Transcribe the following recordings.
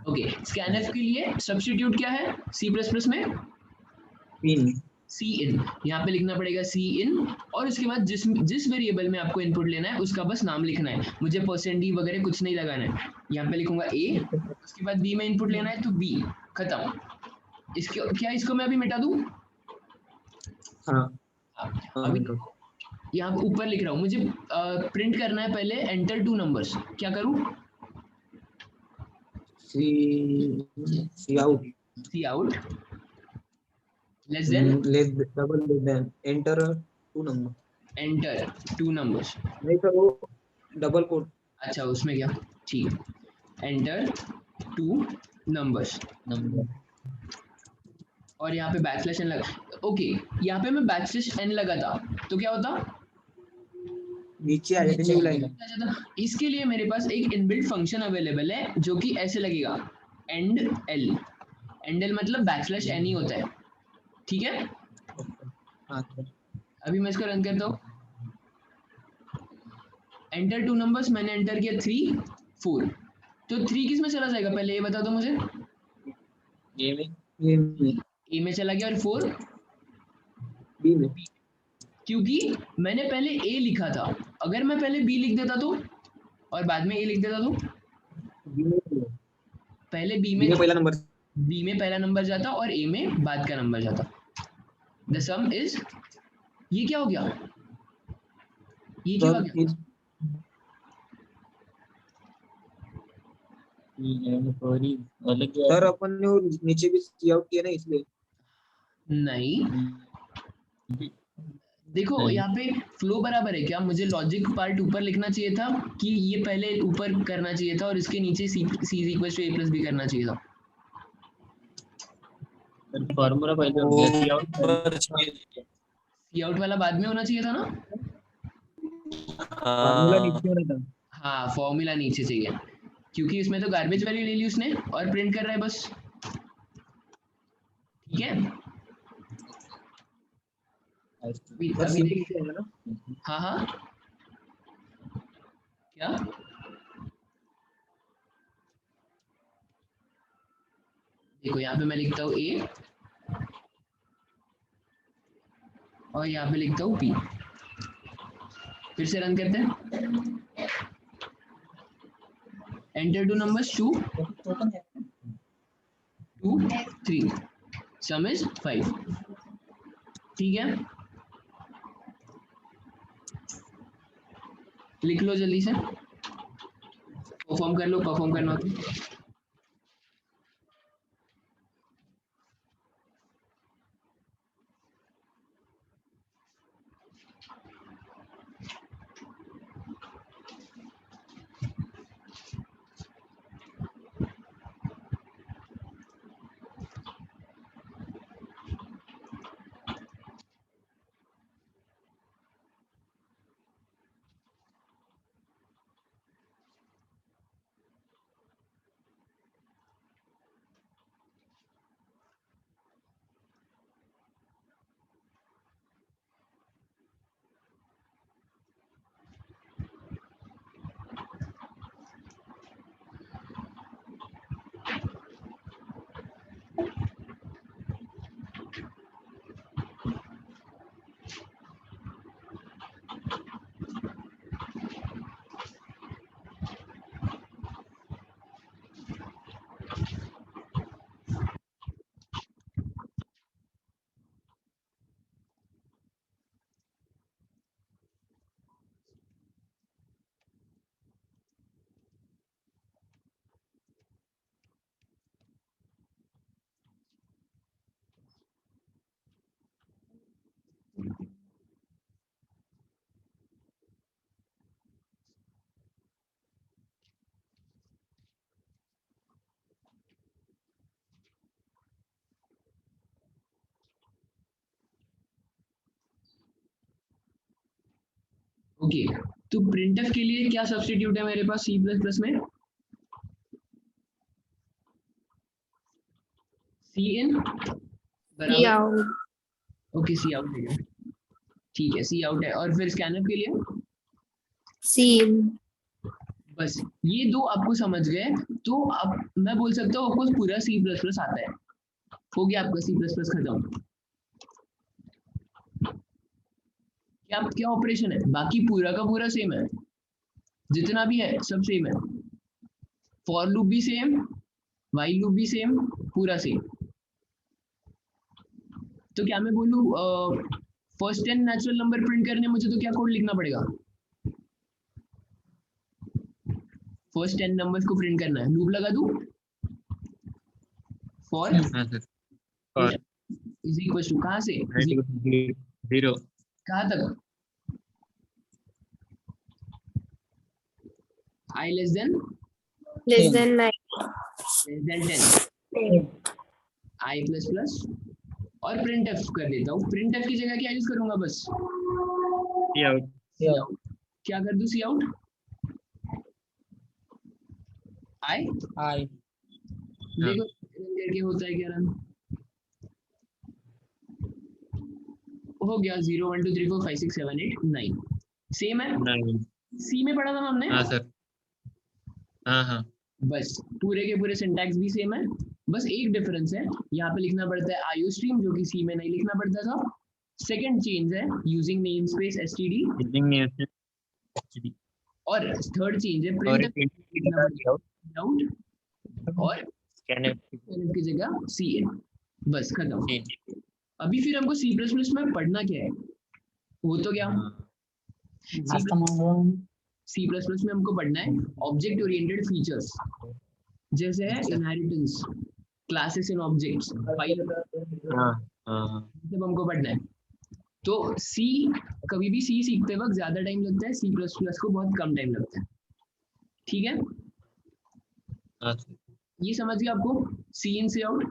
Okay, scanf के लिए substitute क्या है सी प्लस प्लस में? इन सी इन, यहाँ पे लिखना पड़ेगा सी इन, और उसके बाद जिस वेरिएबल में आपको इनपुट लेना है उसका बस नाम लिखना है, मुझे %d वगैरह कुछ नहीं लगाना है। यहाँ पे लिखूंगा a, उसके बाद b में इनपुट लेना है तो b, खत्म। इसके क्या इसको मैं अभी मिटा दूं? हाँ अभी यहाँ पे ऊपर लिख रहा हूँ, मुझे प्रिंट करना है पहले एंटर 2 नंबर्स, क्या करूँ? C out less than double then enter 2 number, enter 2 numbers. नहीं सर वो डबल कोट। अच्छा उसमें क्या, ठीक है, एंटर 2 नंबर्स, और यहाँ पे बैकस्लैश एन लगा। ओके, यहाँ पे मैं बैकस्लैश एन लगाता तो क्या होता? नीचे आ जाते न्यू लाइन। इसके लिए मेरे पास एक इनबिल्ट फंक्शन अवेलेबल है जो कि ऐसे लगेगा, एंड एल। एंड एल मतलब बैकस्लैश एन ही होता है, ठीक है। हाँ सर अभी मैं इसको रन करता हूँ, एंटर 2 नंबर्स, मैंने एंटर किया 3 4, तो 3 किस में चला जाएगा पहले ये बता दो मुझे? ये में ए में चला गया, और 4 बी में, क्योंकि मैंने पहले ए लिखा था, अगर मैं पहले बी लिख देता तो, और बाद में ए लिख देता तो, बी में पहले बी में पहला नंबर, बी में पहला नंबर जाता और ए में बाद का नंबर जाता। द सम इज, ये क्या हो गया, ये क्या हो गया? सर अपन ने वो नीचे भी सी आउट किया ना इसलिए। नहीं देखो यहाँ पे फ्लो बराबर है क्या, मुझे लॉजिक पार्ट ऊपर लिखना चाहिए था कि ये पहले ऊपर करना चाहिए था और इसके नीचे C is equal to A plus B करना चाहिए था। फॉर्मूला पहले हो गया, सी आउट वाला बाद में होना चाहिए था ना? फार्मूला नीचे होना था। हाँ फॉर्मूला नीचे चाहिए, क्योंकि इसमें तो गार्बेज वैल्यू ले ली उसने और प्रिंट कर रहा है बस, ठीक है। अभी ना हाँ हाँ क्या, देखो यहाँ पे मैं लिखता हूँ ए और यहाँ पे लिखता हूँ पी, फिर से रन करते हैं, एंटर 2 नंबर्स 2 2 3, सम इज 5, ठीक है। लिख लो जल्दी से, परफॉर्म कर लो, परफॉर्म करना हो तो। ओके, तो प्रिंटफ के लिए क्या सब्स्टिट्यूट है मेरे पास सी प्लस प्लस में? सी इन बराबर, ओके सी आउट है, ठीक है सी आउट है, और फिर स्कैनर के लिए सी इन बस ये दो आपको समझ गए तो अब मैं बोल सकता हूँ आपको पूरा सी प्लस प्लस आता है। हो गया आपका सी प्लस प्लस खत्म। क्या ऑपरेशन है, बाकी पूरा का पूरा सेम है, जितना भी है सब सेम है। फॉर लूप भी सेम, व्हाइल लूप भी सेम, पूरा सेम। तो क्या मैं बोलूँ फर्स्ट 10 नेचुरल नंबर प्रिंट करने मुझे तो क्या कोड लिखना पड़ेगा? फर्स्ट 10 नंबर्स को प्रिंट करना है, लूप लगा दूं फॉर हाँ सर और इज इक्वल टू कहाँ से 0 कहाँ तक? I less than less than 9. 10 I plus plus और प्रिंट एफ कर लेता हूँ। प्रिंट एफ की जगह क्या यूज करूंगा? बस Cout क्या कर दूं? सी आउट आई I देखो रन करके होता है क्या? रन हो गया 0 1 2 3 4 5 6 7 8 9 सेम है। 9 सी में पढ़ा था ना हमने। हाँ सर हाँ हाँ बस पूरे के पूरे सिंटैक्स भी सेम है, बस एक डिफरेंस है, यहाँ पे लिखना पड़ता है आईओ स्ट्रीम जो कि सी में नहीं लिखना पड़ता था। सेकंड चेंज है यूजिंग नेम स्पेस एसटीडी, और थर्ड चेंज है और प्रिंट लिखना पड़ता है आउट और scanf की जगह सी इन। बस खत्म। अभी फिर हमको सी प्लस प्लस में पढ़ना क्या है? वो तो क्या सी प्लस प्लस में हमको पढ़ना है ऑब्जेक्ट ओरिएंटेड फीचर्स, जैसे है inheritance, classes and objects, file, हाँ हाँ सब हमको पढ़ना है। तो सी कभी भी सी सीखते वक्त ज्यादा टाइम लगता है, सी प्लस प्लस को बहुत कम टाइम लगता है। ठीक है, हाँ सर ये समझ गया आपको सी इन से आउट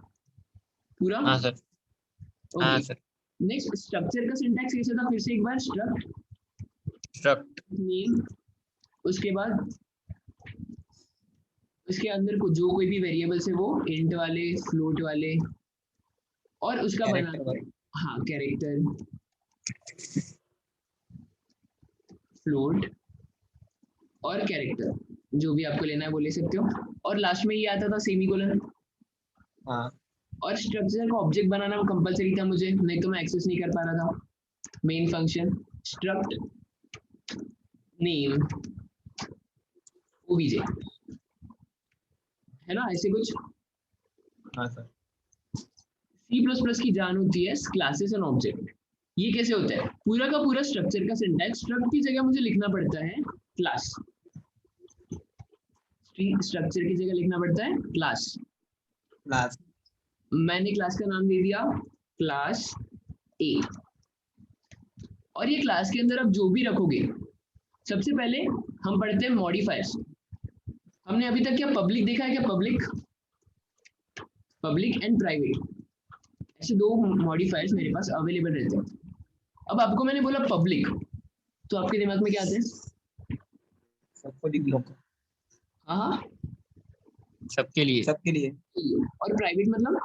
पूरा? हाँ सर हाँ सर नेक्स्ट स्ट्रक्चर का सिंटैक्स कैसे था? फिर से एक बार स्ट्रक्ट नेम, उसके बाद उसके अंदर को जो कोई भी वेरिएबल्स है वो इंट वाले, फ्लोट वाले, और उसका बना हाँ कैरेक्टर, फ्लोट और कैरेक्टर, जो भी आपको लेना है वो ले सकते हो। और लास्ट में ये आता था सेमीकोलन। हाँ और स्ट्रक्चर का ऑब्जेक्ट बनाना कंपलसरी था मुझे, नहीं तो मैं एक्सेस नहीं कर पा रहा था। Main function struct name OBJ है ना, ऐसे कुछ। हाँ सर सी प्लस प्लस की जान होती है क्लासेस एंड ऑब्जेक्ट। ये कैसे होता है? पूरा का पूरा स्ट्रक्चर का सिंटैक्स, स्ट्रक्ट की जगह मुझे लिखना पड़ता है क्लास, स्ट्रक्चर की जगह लिखना पड़ता है क्लास। मैंने क्लास का नाम दे दिया क्लास ए, और ये क्लास के अंदर अब जो भी रखोगे, सबसे पहले हम पढ़ते हैं मॉडिफायर्स। हमने अभी तक क्या पब्लिक देखा है? क्या पब्लिक एंड प्राइवेट, ऐसे दो मॉडिफायर्स मेरे पास अवेलेबल रहते हैं। अब आपको मैंने बोला पब्लिक, तो आपके दिमाग में क्या आता है? सबको लिख लो, हाँ सबके लिए और प्राइवेट मतलब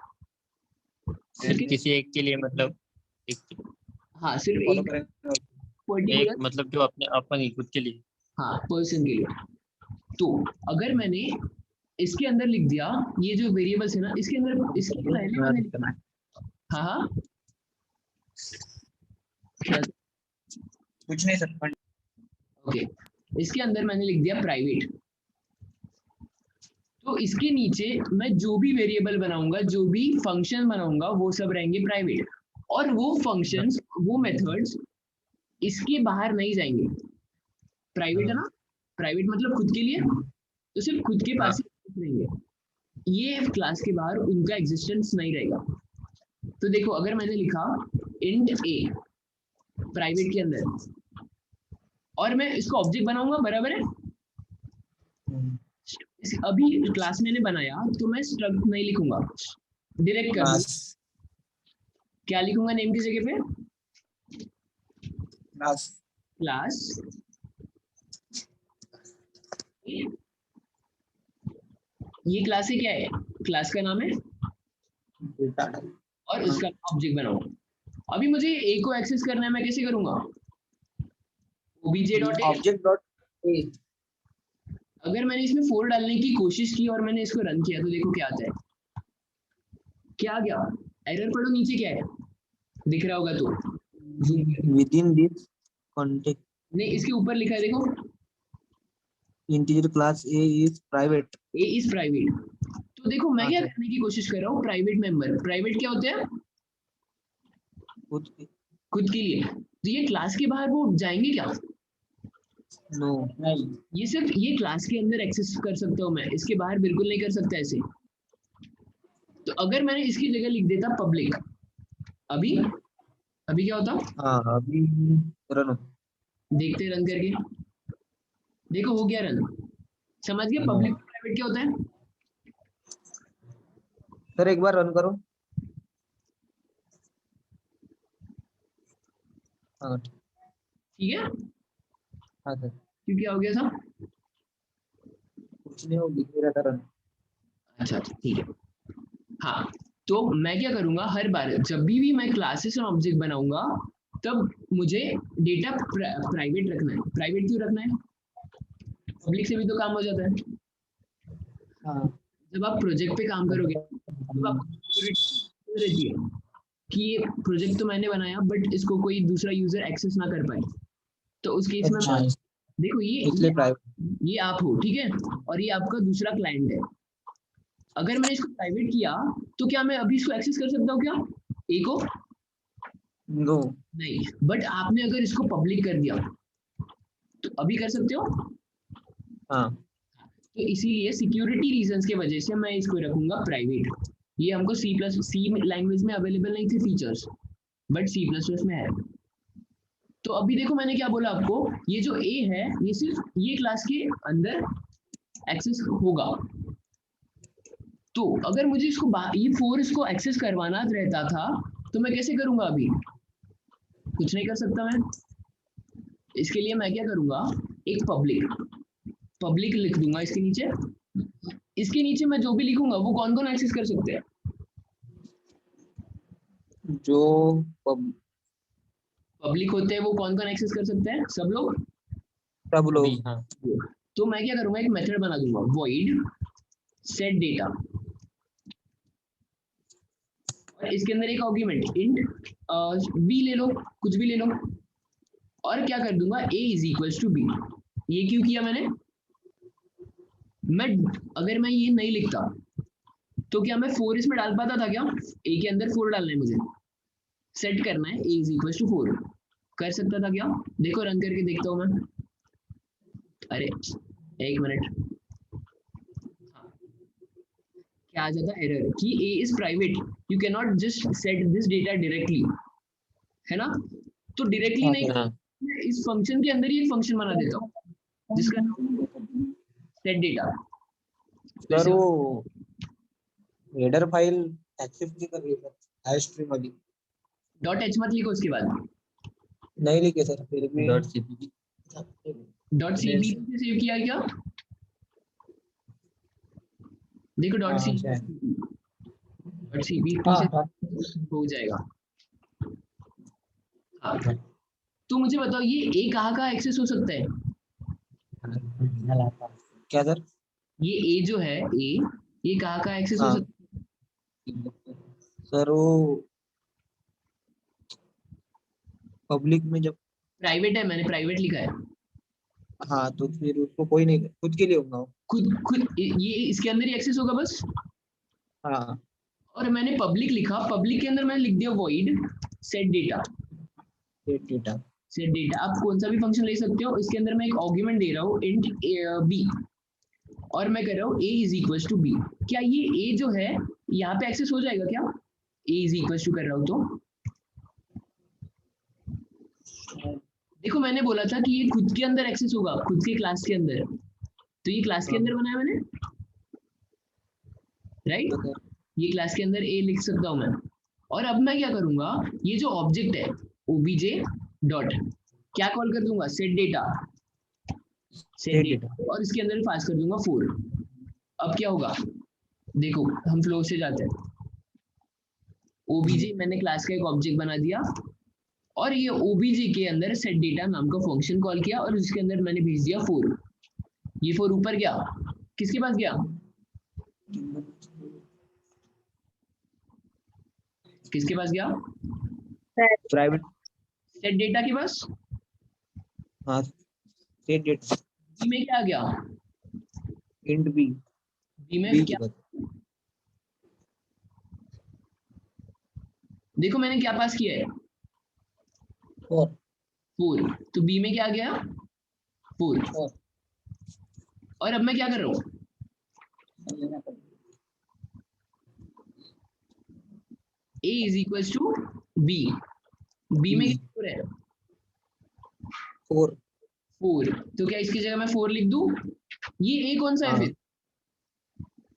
सिर्फ किसी एक के लिए, मतलब एक हाँ सिर्फ एक पर्टिकुलर, मतलब जो अपने अपन खुद के लिए, हाँ पर्सन के लिए। तो अगर मैंने इसके अंदर लिख दिया ये जो वेरिएबल्स है ना, इसके अंदर इसके पहले मैंने लिखना है हाँ कुछ नहीं सर। ओके, इसके अंदर मैंने लिख दिया प्राइवेट। तो इसके नीचे मैं जो भी वेरिएबल बनाऊंगा, जो भी फंक्शन बनाऊंगा, वो सब रहेंगे प्राइवेट, और वो फंक्शंस, वो मेथड्स इसके बाहर नहीं जाएंगे। प्राइवेट है ना, प्राइवेट मतलब खुद के लिए, तो सिर्फ खुद के पास ही रहेंगे, ये क्लास के बाहर उनका एग्जिस्टेंस नहीं रहेगा। तो देखो अगर मैंने लिखा इंट ए प्राइवेट के अंदर, और मैं इसको ऑब्जेक्ट बनाऊंगा, बराबर है। अभी क्लास मैंने बनाया तो मैं स्ट्रक्ट नहीं लिखूंगा, डायरेक्ट कर क्या लिखूंगा नेम की जगह पे? क्लास ये क्लास है, क्या है? क्लास का नाम है और उसका ऑब्जेक्ट बनाऊंगा। अभी मुझे ए को एक्सेस करना है, मैं कैसे करूंगा? obj.a ऑब्जेक्ट डॉट ए, अगर मैंने इसमें 4 डालने की कोशिश की और मैंने इसको रन किया तो देखो क्या आता है, क्या आ गया, एरर पढ़ो नीचे क्या है, दिख रहा होगा तो zoom within this context नहीं, इसके ऊपर लिखा है देखो, integer class A is private। A is private. तो देखो मैं हाँ क्या सर, करने की कोशिश कर रहा हूँ, प्राइवेट मेंबर, प्राइवेट क्या होते हैं, खुद खुद के लिए। तो ये क्लास के बाहर वो जाएंगे क्या, नो नहीं। ये सिर्फ ये क्लास के अंदर एक्सेस कर सकता हूँ मैं, इसके बाहर बिल्कुल नहीं कर सकता ऐसे। तो अगर मैंने इसकी जगह लिख देता पब्लिक, अभी अभी क्या होता, हाँ अभी रन देखते रन करके, देखो हो गया रन, समझ गए पब्लिक प्राइवेट क्या होता है। सर एक बार रन करो। हाँ ठीक है, हाँ सर, क्यों क्या हो गया था, कुछ नहीं हो, दिख नहीं रहा था रन। अच्छा ठीक है। हाँ, तो मैं क्या करूंगा, हर बार जब भी मैं क्लासेस और ऑब्जेक्ट बनाऊंगा तब मुझे डेटा प्राइवेट रखना है। प्राइवेट क्यों रखना है, पब्लिक से भी तो काम हो जाता है। हाँ जब आप प्रोजेक्ट पे काम करोगे तो आपको security रहती है कि ये प्रोजेक्ट तो मैंने बनाया बट इसको कोई दूसरा यूजर एक्सेस ना कर पाए। तो उस केस में अच्छा, देखो इसलिए प्राइवेट। ये आप हो, ठीक है, और ये आपका दूसरा क्लाइंट है। अगर मैंने इसको प्राइवेट किया तो क्या मैं अभी इसको एक्सेस कर सकता हूँ क्या, ए को, नो नहीं, बट आपने अगर इसको पब्लिक कर दिया तो अभी कर सकते हो। हाँ तो इसीलिए सिक्योरिटी रीजंस के वजह से मैं इसको रखूंगा प्राइवेट। ये हमको सी लैंग्वेज में अवेलेबल नहीं थे features, but C plus plus में है। तो अभी देखो मैंने क्या बोला आपको, ये जो ए है ये सिर्फ ये क्लास के अंदर एक्सेस होगा। तो अगर मुझे इसको ये 4 इसको एक्सेस करवाना रहता था तो मैं कैसे करूंगा, अभी कुछ नहीं कर सकता मैं। इसके लिए मैं क्या करूंगा, एक पब्लिक लिख दूंगा इसके नीचे। इसके नीचे मैं जो भी लिखूंगा वो कौन कौन एक्सेस कर सकते हैं, जो पब, पब्लिक होते हैं वो कौन कौन एक्सेस कर सकते हैं, सब लोग। सब लोग। अभी हाँ तो मैं क्या करूंगा, एक मेथड बना दूंगा void set data, और इसके अंदर एक आर्गुमेंट int b ले लो, कुछ भी ले लो, और क्या कर दूंगा a is equals to b। ये क्यों किया मैंने, मैं अगर मैं ये नहीं लिखता तो क्या मैं 4 इसमें डाल पाता था क्या, a के अंदर 4 डालना है मुझे, सेट करना है a इज इक्वल्स टू 4, कर सकता था क्या, देखो रन करके देखता हूँ मैं। अरे एक मिनट, क्या आ जाता एरर कि a is private, you can not just set this data directly, है ना। तो डायरेक्टली नहीं, हाँ मैं इस फंक्शन के अंदर ही एक फंक्शन बना देता हूँ जिसका नाम सेट डेटा। सर वो हेडर फाइल एक्सेस नहीं कर रही सर, स्ट्रीम वाली। डॉट एच मत लिखो उसके बाद, नहीं लिखे सर, फिर भी डॉट सीपीपी डॉट सीपी से सेव किया क्या, देखो डॉट सी से हो जाएगा। हाँ, तो मुझे बताओ ये ए कहाँ एक्सेस हो सकता है, क्या सर? ये ए जो है ए, ये कहाँ एक्सेस हो हाँ सकता है, सर वो पब्लिक में जब, प्राइवेट है, मैंने प्राइवेट लिखा है। हाँ तो फिर उसको कोई नहीं, खुद के लिए होगा वो। खुद ये इसके अंदर ही एक्सेस होगा बस। हाँ और मैंने पब्लिक लिखा, पब्लिक के अंदर मैंने लिख दिया void set data। Data. Set data आप कौन सा भी फंक्शन ले सकते हो, इसके अंदर मैं एक आर्गुमेंट दे रहा हूँ int b, और मैं कर रहा हूँ a is equals to b। क्या ये a जो है यहाँ पे एक्सेस हो जाएगा क्या, a इज इक्वल्स टू कर रहा हूँ तो देखो मैंने बोला था कि ये खुद के अंदर एक्सेस होगा, खुद के क्लास के अंदर, तो ये क्लास के अंदर बनाया मैंने, राइट, ये क्लास के अंदर a लिख सकता हूँ मैं। और अब मैं क्या करूंगा, ये जो ऑब्जेक्ट है obj डॉट क्या कॉल कर दूंगा, सेट डेटा और इसके अंदर पास कर दूंगा 4। अब क्या होगा देखो, हम फ्लो से जाते हैं, obj मैंने क्लास का एक ऑब्जेक्ट बना दिया, और ये obj के अंदर सेट डेटा नाम का फंक्शन कॉल किया और इसके अंदर मैंने भेज दिया 4। ये 4 ऊपर गया, किसके पास गया, किसके पास गया, प्राइवेट। सेट डेटा के पास। हाँ सेट डेटा। बी में क्या आ गया, इंट बी। बी में बी क्या, के बाद देखो मैंने क्या पास किया है, 4, तो बी में क्या आ गया, 4। और अब मैं क्या कर रहा हूँ, a is equal to B, B में क्या है, 4। 4, तो क्या इसकी जगह मैं 4 लिख दूं, ये a कौन सा है हाँ फिर,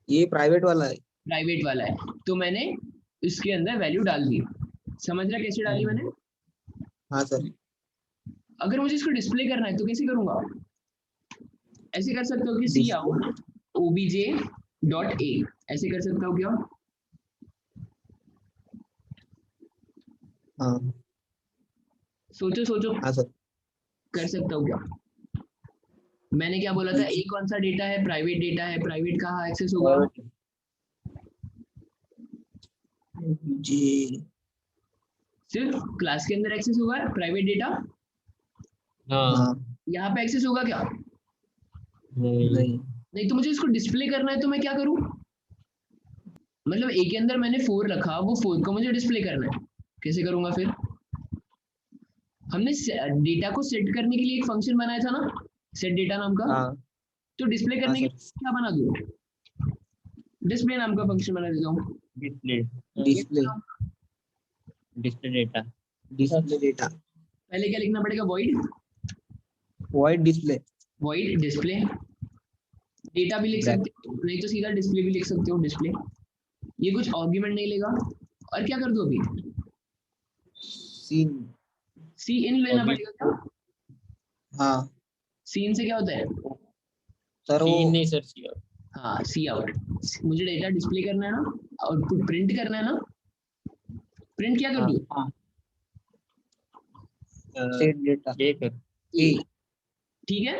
ये प्राइवेट वाला है। प्राइवेट वाला है, तो मैंने इसके अंदर वैल्यू डाल दी, समझ रहा कैसे डाली मैंने। हाँ सर। अगर मुझे इसको डिस्प्ले करना है तो कैसे करूंगा, ऐसे कर सकते हो कि सी आउट obj डॉट ए, ऐसे कर सकता हूँ क्या, हाँ सोचो सोचो, हाँ सर। कर सकता हूँ क्या, मैंने क्या बोला था, ए कौन सा डेटा है, प्राइवेट डेटा है, प्राइवेट कहाँ एक्सेस होगा, जी सिर्फ क्लास के अंदर एक्सेस होगा प्राइवेट डेटा, हाँ हाँ यहाँ पे एक्सेस होगा क्या, नहीं नहीं। नहीं, तो मुझे इसको डिस्प्ले करना है तो मैं क्या करूँ, मतलब ए के अंदर मैंने 4 रखा, वो 4 को मुझे डिस्प्ले करना है, कैसे करूंगा फिर, हमने डेटा को सेट करने के लिए एक फंक्शन बनाया था ना, सेट डेटा नाम का, हाँ तो डिस्प्ले हाँ करने के सर। लिए क्या बना दूं, डिस्प्ले नाम का फंक्शन बना देता हूँ, display display. Display data display data. पहले क्या लिखना पड़ेगा, wide display. Void display, data भी लिख सकते हो, नहीं तो सीधा डिस्प्ले भी लिख सकते हो, डिस्प्ले, ये कुछ आर्ग्यूमेंट नहीं लेगा, और क्या कर दो अभी, सीन। सी इन लेना अभी पड़ेगा क्या, हाँ सी इन से क्या होता है, सर वो तीन नहीं सर सी हाँ सी आउट, मुझे डेटा डिस्प्ले करना है ना, आउटपुट प्रिंट करना है ना, प्रिंट क्या कर हाँ दूं, सेट डेटा ये कर ए। ठीक है।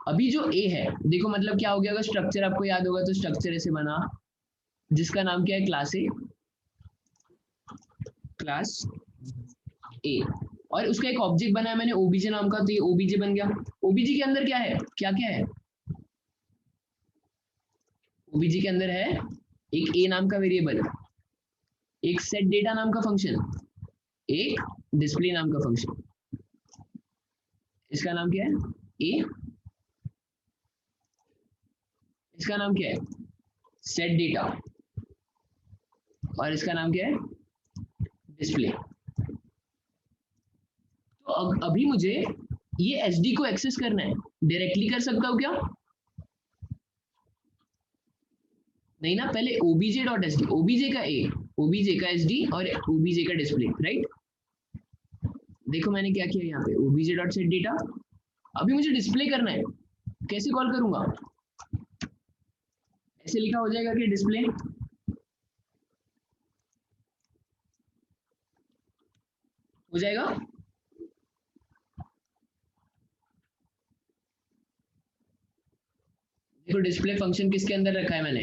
अभी जो ए है, देखो मतलब क्या हो गया, अगर स्ट्रक्चर आपको याद होगा तो स्ट्रक्चर ऐसे बना, जिसका नाम क्या है, क्लास ए, क्लास ए, और उसका एक ऑब्जेक्ट बनाया मैंने ओबीजे नाम का, तो ये ओबीजे बन गया, ओबीजे के अंदर क्या है, क्या क्या है, ओबीजे के अंदर है एक ए नाम का वेरिएबल, एक सेट डेटा नाम का फंक्शन, एक डिस्प्ले नाम का फंक्शन, इसका नाम क्या है ए, इसका नाम क्या है सेट डेटा, और इसका नाम क्या है डिस्प्ले। तो अभी मुझे ये एचडी को एक्सेस करना है, डायरेक्टली कर सकता हूँ क्या, नहीं ना, पहले obj डॉट एसडी, obj का ए, obj का एसडी और obj का डिस्प्ले, राइट। देखो मैंने क्या किया यहाँ पे, obj डॉट सेट डेटा, अभी मुझे डिस्प्ले करना है, कैसे कॉल करूंगा, ऐसे लिखा हो जाएगा कि डिस्प्ले, हो जाएगा, देखो डिस्प्ले फंक्शन किसके अंदर रखा है मैंने,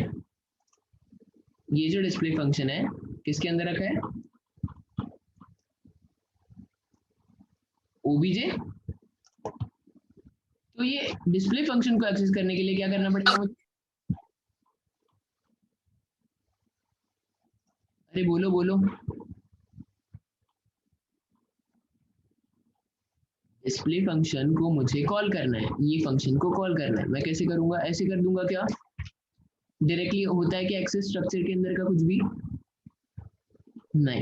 ये जो डिस्प्ले फंक्शन है किसके अंदर रखा है, obj, तो ये डिस्प्ले फंक्शन को एक्सेस करने के लिए क्या करना पड़ेगा मुझे, अरे बोलो बोलो, डिस्प्ले फंक्शन को मुझे कॉल करना है, ये फंक्शन को कॉल करना है, मैं कैसे करूंगा, ऐसे कर दूंगा क्या, डायरेक्टली होता है कि एक्सेस स्ट्रक्चर के अंदर का कुछ भी नहीं,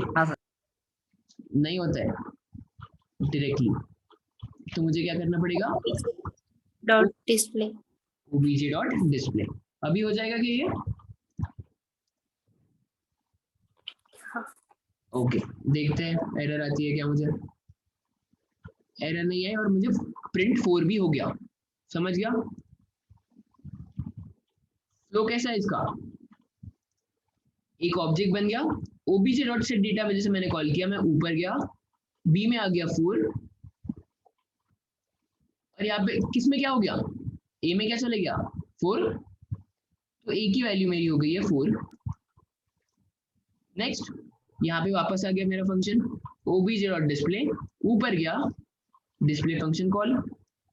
नहीं होता है डायरेक्टली, तो मुझे क्या करना पड़ेगा, dot display. obj dot display, अभी हो जाएगा कि ये, ओके, देखते हैं एरर आती है क्या, मुझे एरर नहीं है, और मुझे प्रिंट 4 भी हो गया, समझ गया फ्लो कैसा है इसका, एक ऑब्जेक्ट बन गया, obj डॉट सेट डेटा वजह से मैंने कॉल किया, मैं ऊपर गया, बी में आ गया 4, और यहाँ पे किस में क्या हो गया, ए में क्या चले गया 4, तो ए की वैल्यू मेरी हो गई है 4। नेक्स्ट यहाँ पे वापस आ गया मेरा फंक्शन obj.display, ऊपर गया डिस्प्ले फंक्शन कॉल,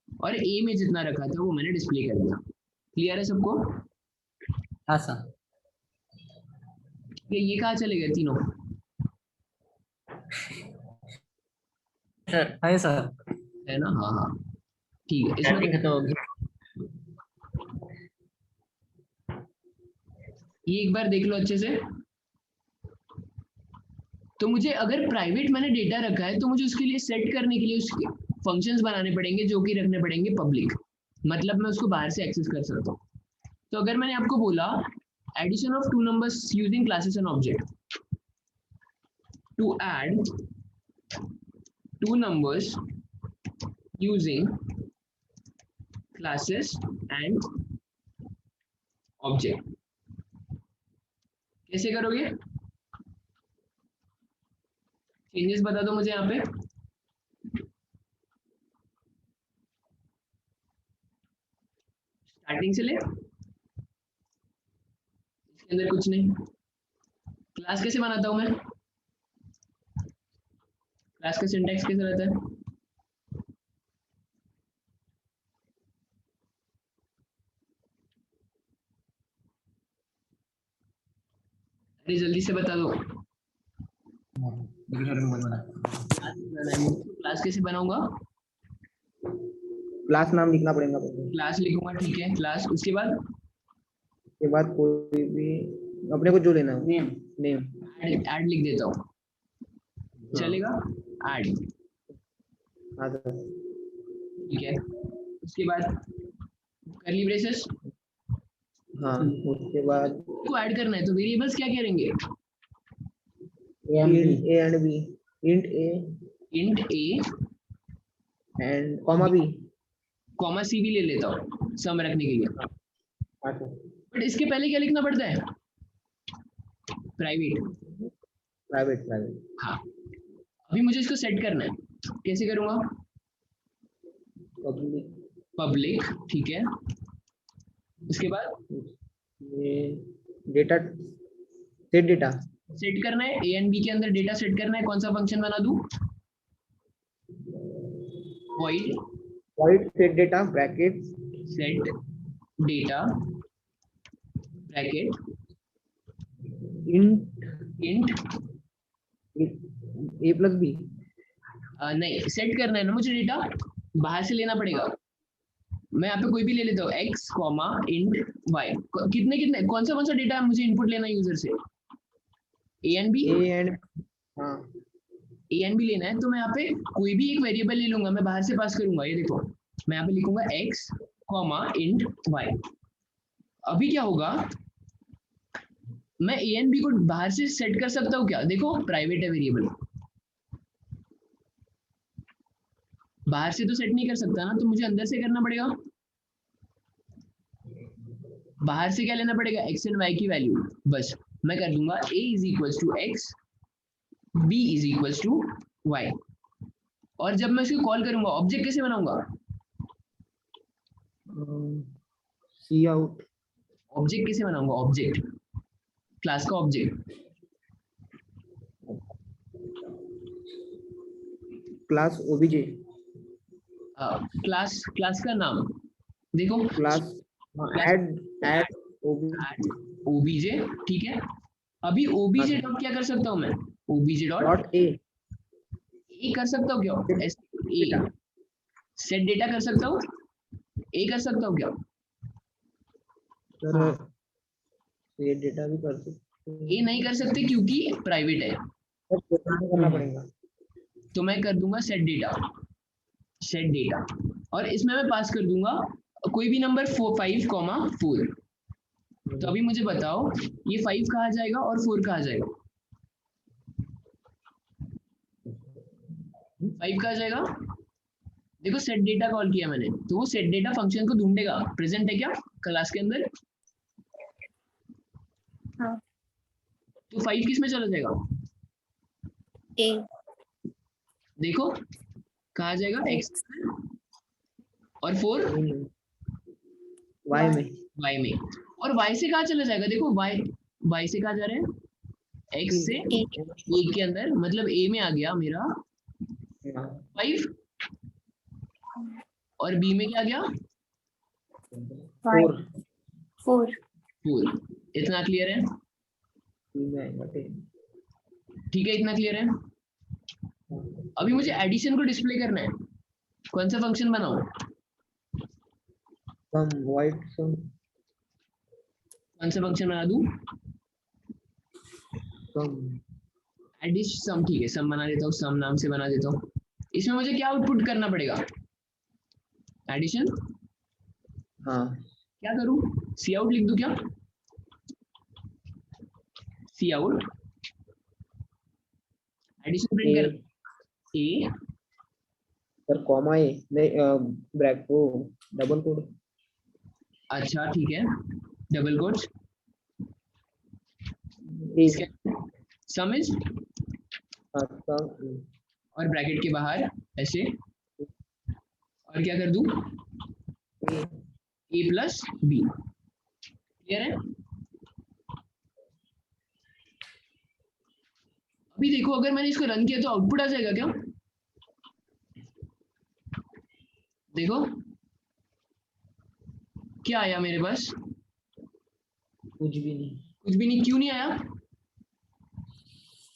और ए में जितना रखा था वो मैंने डिस्प्ले कर दिया। क्लियर है सबको? हाँ सर। ये कहाँ चले गए तीनों? सर है सर। है ना? हाँ हाँ ठीक है। इसमें खत्म हो गई। ये एक बार देख लो अच्छे से। तो मुझे अगर प्राइवेट मैंने डेटा रखा है तो मुझे उसके लिए सेट करने के लिए उसके फंक्शंस बनाने पड़ेंगे जो कि रखने पड़ेंगे पब्लिक, मतलब मैं उसको बाहर से एक्सेस कर सकता हूँ। तो अगर मैंने आपको बोला addition of 2 numbers using classes and object, to add 2 numbers using classes and object, कैसे करोगे? चेंजेस बता दो मुझे यहाँ पे। स्टार्टिंग से ले, इसके अंदर कुछ नहीं। क्लास कैसे बनाता हूं मैं? क्लास का सिंटैक्स कैसे रहता है? अरे जल्दी से बता दो। क्लास कैसे बनाऊंगा? क्लास नाम लिखना पड़ेगा। क्लास लिखूंगा, ठीक है क्लास। उसके बाद कोई भी अपने को जो लेना है नेम ऐड लिख देता हूँ, चलेगा? ऐड, हाँ सर। ठीक है। उसके बाद कर्ली ब्रेसेस, हाँ उसके बाद को ऐड करना है तो वेरिएबल्स क्या करेंगे? A and B, int A and comma B, comma C भी ले लेता हूँ सम रखने के लिए। हाँ सर। बट इसके पहले क्या लिखना पड़ता है? प्राइवेट। प्राइवेट हाँ, अभी मुझे इसको सेट करना है, कैसे करूंगा? पब्लिक, ठीक है। उसके बाद ये डेटा सेट डेटा सेट करना है, ए एंड बी के अंदर डेटा सेट करना है। कौन सा फंक्शन बना दूं? void set data bracket set data bracket int a plus b। नहीं, सेट करना है ना मुझे, डेटा बाहर से लेना पड़ेगा। मैं यहाँ पे कोई भी ले लेता हूँ, x कॉमा इंट y। कितने कितने कौन सा डेटा है मुझे इनपुट लेना है यूजर से? ए एंड बी लेना है। तो मैं यहाँ पे कोई भी एक वेरिएबल ले लूंगा, मैं बाहर से पास करूंगा। ये देखो मैं यहाँ पे लिखूंगा x कॉमा इंट y। अभी क्या होगा, मैं ए एंड बी को बाहर से सेट कर सकता हूँ क्या? देखो प्राइवेट है वेरिएबल, बाहर से तो सेट नहीं कर सकता ना, तो मुझे अंदर से करना पड़ेगा। बाहर से क्या लेना पड़ेगा? x एंड y की वैल्यू। बस मैं कर दूंगा a is equal to x, b is equal to y। और जब मैं इसको कॉल करूंगा, ऑब्जेक्ट कैसे बनाऊंगा? सी आउट। ऑब्जेक्ट कैसे बनाऊंगा? ऑब्जेक्ट, क्लास का ऑब्जेक्ट, क्लास ओबीजे। क्लास का नाम देखो, क्लास ऐड ओबीजे, ठीक है। अभी ओबीजे डॉट क्या कर सकता हूँ मैं? ओबीजे डॉट ए कर सकता हूँ क्या? सेट डेटा कर सकता हूँ, ए कर सकता हूँ क्या? सर ये डेटा भी कर सकते, ए नहीं कर सकते क्योंकि प्राइवेट है। करना पड़ेगा। तो मैं कर दूंगा सेट डेटा, और इसमें मैं पास कर दूंगा कोई भी नंबर 5, 4। तो अभी मुझे बताओ ये 5 कहाँ जाएगा और 4 कहाँ जाएगा? 5 कहाँ जाएगा? देखो सेट डेटा कॉल किया मैंने, तो वो सेट डेटा फंक्शन को ढूंढेगा प्रेजेंट है क्या क्लास के अंदर। हाँ। तो 5 किस में चला जाएगा? ए देखो कहाँ जाएगा? x। और 4 वाई में, y में, और y से कहाँ चला जाएगा? देखो y से कहाँ जा रहे हैं? x से a के अंदर, मतलब a में आ गया मेरा 5, और b में क्या गया? 4 4 4। इतना क्लियर है? ठीक है, इतना क्लियर है। अभी मुझे एडिशन को डिस्प्ले करना है, कौन सा फंक्शन बनाऊं? सम वाइट सम, कौन सा फंक्शन बना दूं? सम एडिश सम, ठीक है, सम बना देता हूँ, सम नाम से बना देता हूँ। इसमें मुझे क्या आउटपुट करना पड़ेगा? एडिशन। हाँ क्या करूं? सी आउट लिख दूं क्या? सी आउट एडिशन प्रिंट कर ए, सर कॉमा ए नहीं, ब्रैक को डबल कोड, अच्छा ठीक है, डबल कोट्स, सम इज, और ब्रैकेट के बाहर ऐसे, और क्या कर दूं? ए प्लस बी। क्लियर है? अभी देखो, अगर मैंने इसको रन किया तो आउटपुट आ जाएगा क्या? देखो क्या आया मेरे पास? कुछ भी नहीं, कुछ भी नहीं। क्यों नहीं आया?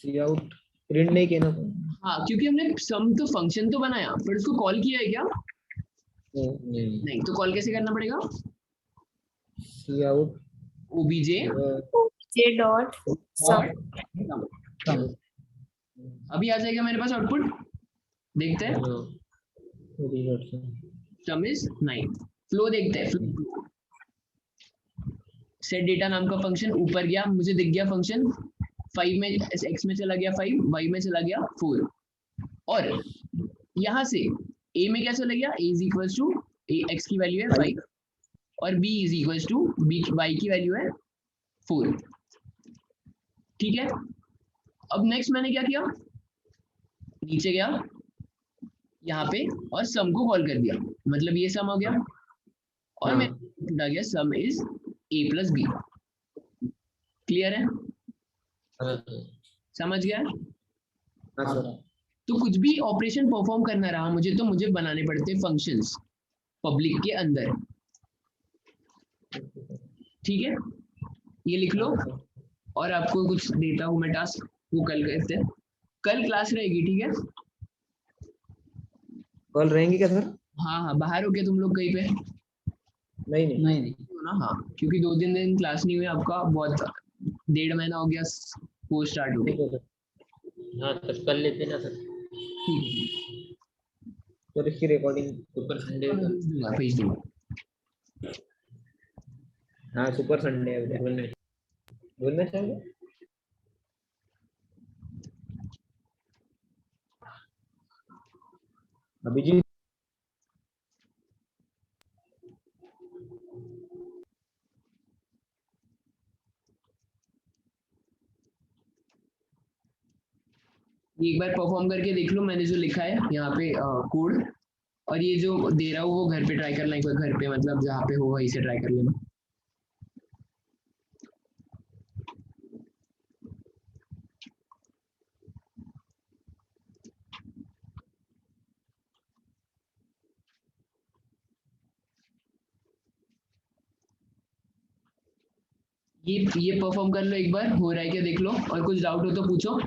सी आउट प्रिंट नहीं किया ना। हाँ, क्योंकि हमने सम तो फंक्शन तो बनाया, पर उसको कॉल किया है क्या? नहीं, नहीं, तो कॉल कैसे करना पड़ेगा? C out OBJ j dot sum. अभी आ जाएगा मेरे पास आउटपुट, देखते हैं। सम इज 9। फ्लो देखते हैं, फ्लो। सेट डेटा नाम का फंक्शन ऊपर गया, मुझे दिख गया फंक्शन 5 में, x में चला गया 5, y में चला गया 4, और यहां से a में क्या चला गया? a is equal to x की वैल्यू है 5, और b is equal to y की वैल्यू है 4। ठीक है, अब नेक्स्ट मैंने क्या किया? नीचे गया यहाँ पे और सम को कॉल कर दिया, मतलब ये सम हो गया, और मैं आ गया sum is a plus B. Clear है? समझ गया? तो कुछ भी ऑपरेशन परफॉर्म करना रहा मुझे, तो मुझे बनाने पड़ते फंक्शंस पब्लिक के अंदर। ठीक है, ये लिख लो, और आपको कुछ देता हूं मैं टास्क, वो कल करते हैं। कल क्लास रहेगी, ठीक है? कल रहेंगे क्या सर? हाँ हाँ, बाहर हो क्या तुम लोग कहीं पे? नहीं हो ना? हाँ, क्योंकि 2 दिन क्लास नहीं हुई आपका, बहुत 1.5 महीना हो गया कोर्स स्टार्ट हो गया। ठीक है सर। हाँ सर, कर लेते हैं ना सर। ठीक है, सर इसकी रिकॉर्डिंग सुपर संडे भेज दूंगा। हाँ सुपर संडे है, बोलना चाहोगे? अभिजीत ये एक बार परफॉर्म करके देख लो, मैंने जो लिखा है यहाँ पे कोड, और ये जो दे रहा हूँ वो घर पे ट्राई करना, एक बार घर पे, मतलब जहाँ पे हो वहीं से ट्राई कर लेना। ये परफॉर्म कर लो एक बार, हो रहा है क्या देख लो, और कुछ डाउट हो तो पूछो।